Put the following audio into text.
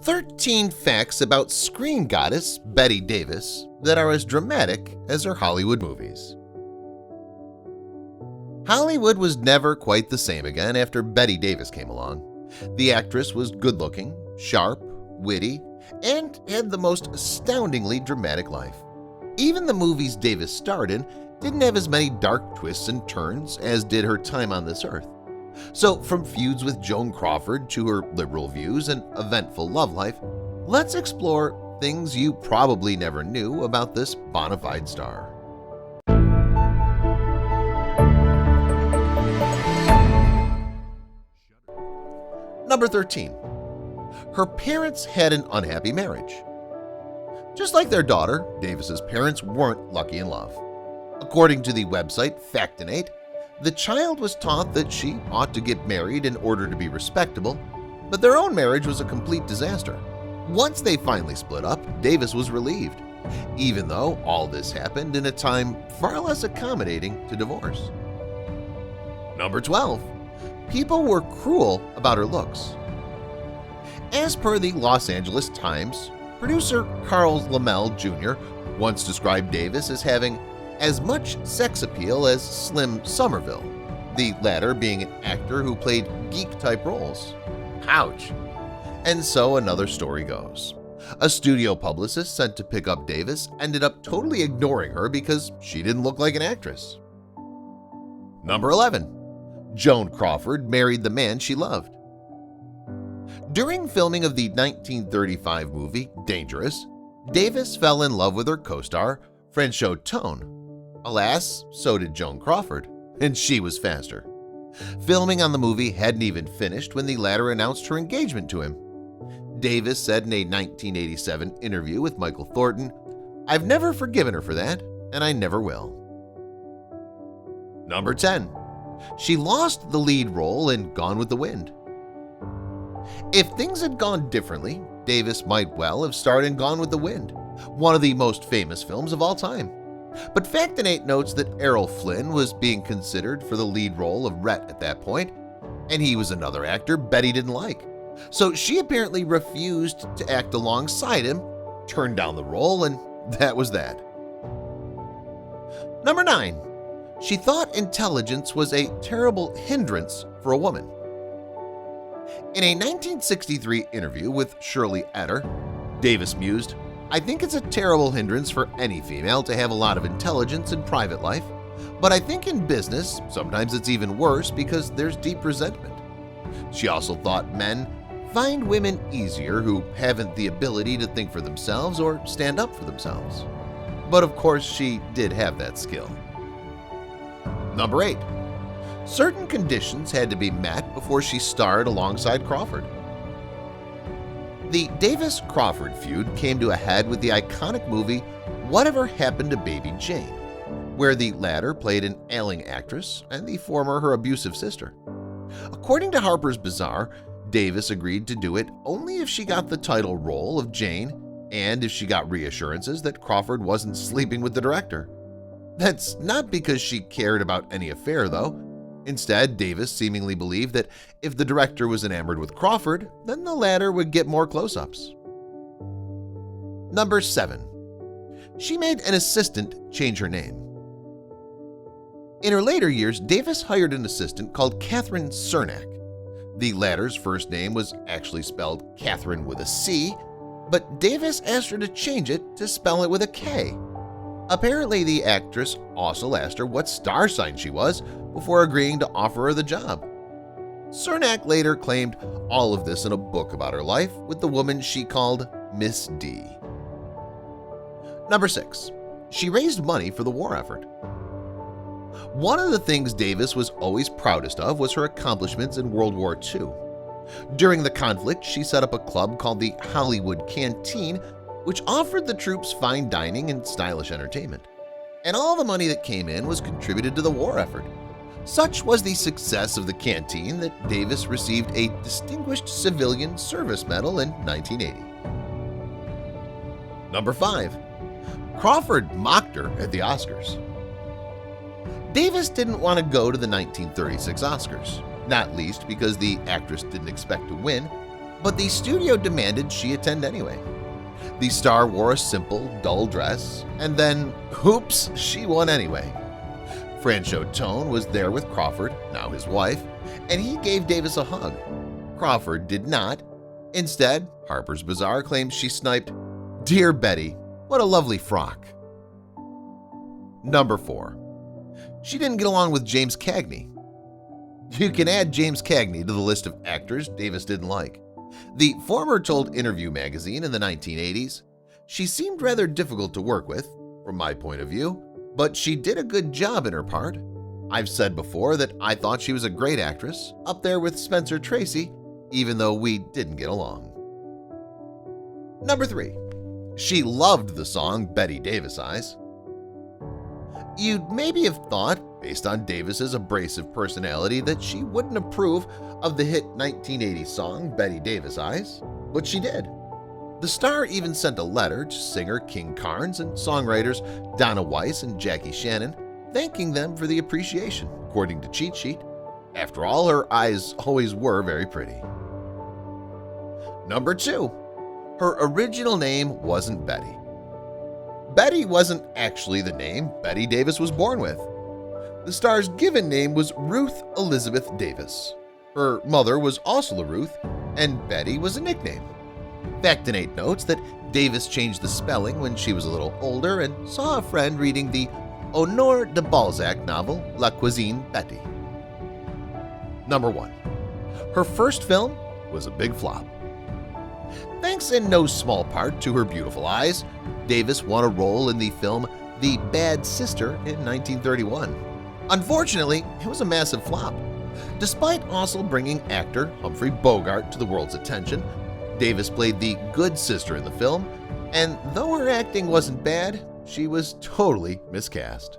13 facts about screen goddess Bette Davis that are as dramatic as her Hollywood movies. Hollywood was never quite the same again after Bette Davis came along. The actress was good-looking, sharp, witty, and had the most astoundingly dramatic life. Even the movies Davis starred in didn't have as many dark twists and turns as did her time on this earth. So from feuds with Joan Crawford to her liberal views and eventful love life, let's explore things you probably never knew about this bona fide star. Number 13. Her parents had an unhappy marriage. Just like their daughter, Davis's parents weren't lucky in love. According to the website Factinate, the child was taught that she ought to get married in order to be respectable, but their own marriage was a complete disaster. Once they finally split up, Davis was relieved, even though all this happened in a time far less accommodating to divorce. Number 12. People were cruel about her looks. As per the Los Angeles Times, producer Carl Laemmle Jr. once described Davis as having as much sex appeal as Slim Somerville, the latter being an actor who played geek-type roles. Ouch! And so another story goes. A studio publicist sent to pick up Davis ended up totally ignoring her because she didn't look like an actress. Number 11. Joan Crawford married the man she loved. During filming of the 1935 movie Dangerous, Davis fell in love with her co-star Franchot Tone. Alas, so did Joan Crawford, and she was faster. Filming on the movie hadn't even finished when the latter announced her engagement to him. Davis said in a 1987 interview with Michael Thornton, "I've never forgiven her for that, and I never will." Number 10. She lost the lead role in Gone with the Wind. If things had gone differently, Davis might well have starred in Gone with the Wind, one of the most famous films of all time. But Factinate notes that Errol Flynn was being considered for the lead role of Rhett at that point, and he was another actor Betty didn't like. So she apparently refused to act alongside him, turned down the role, and that was that. Number 9. She thought intelligence was a terrible hindrance for a woman. In a 1963 interview with Shirley Etter, Davis mused, "I think it's a terrible hindrance for any female to have a lot of intelligence in private life, but I think in business, sometimes it's even worse because there's deep resentment." She also thought men find women easier who haven't the ability to think for themselves or stand up for themselves. But of course, she did have that skill. Number 8. Certain conditions had to be met before she starred alongside Crawford. The Davis-Crawford feud came to a head with the iconic movie Whatever Happened to Baby Jane, where the latter played an ailing actress and the former her abusive sister. According to Harper's Bazaar, Davis agreed to do it only if she got the title role of Jane and if she got reassurances that Crawford wasn't sleeping with the director. That's not because she cared about any affair, though. Instead, Davis seemingly believed that if the director was enamored with Crawford, then the latter would get more close-ups. Number 7. She made an assistant change her name. In her later years, Davis hired an assistant called Catherine Cernak. The latter's first name was actually spelled Catherine with a C, but Davis asked her to change it to spell it with a K. Apparently, the actress also asked her what star sign she was before agreeing to offer her the job. Cernak later claimed all of this in a book about her life with the woman she called Miss D. Number 6. She raised money for the war effort. One of the things Davis was always proudest of was her accomplishments in World War II. During the conflict, she set up a club called the Hollywood Canteen, which offered the troops fine dining and stylish entertainment. And all the money that came in was contributed to the war effort. Such was the success of the canteen that Davis received a Distinguished Civilian Service Medal in 1980. Number 5. Crawford mocked her at the Oscars. Davis didn't want to go to the 1936 Oscars, not least because the actress didn't expect to win, but the studio demanded she attend anyway. The star wore a simple, dull dress, and then, oops, she won anyway. Franchot Tone was there with Crawford, now his wife, and he gave Davis a hug. Crawford did not. Instead, Harper's Bazaar claims she sniped, "Dear Betty, what a lovely frock." Number 4. She didn't get along with James Cagney. You can add James Cagney to the list of actors Davis didn't like. The former told Interview magazine in the 1980s, "She seemed rather difficult to work with, from my point of view, but she did a good job in her part. I've said before that I thought she was a great actress, up there with Spencer Tracy, even though we didn't get along." Number 3. She loved the song Betty Davis Eyes. You'd maybe have thought, based on Davis's abrasive personality, that she wouldn't approve of the hit 1980 song Betty Davis Eyes, but she did. The star even sent a letter to singer King Carnes and songwriters Donna Weiss and Jackie Shannon, thanking them for the appreciation, according to Cheat Sheet. After all, her eyes always were very pretty. Number 2. Her original name wasn't Betty. Betty wasn't actually the name Betty Davis was born with. The star's given name was Ruth Elizabeth Davis. Her mother was also Ruth, and Betty was a nickname. Factinate notes that Davis changed the spelling when she was a little older and saw a friend reading the Honore de Balzac novel La Cuisine Betty. Number 1. Her first film was a big flop. Thanks in no small part to her beautiful eyes, Davis won a role in the film The Bad Sister in 1931. Unfortunately, it was a massive flop. Despite also bringing actor Humphrey Bogart to the world's attention, Davis played the good sister in the film, and though her acting wasn't bad, she was totally miscast.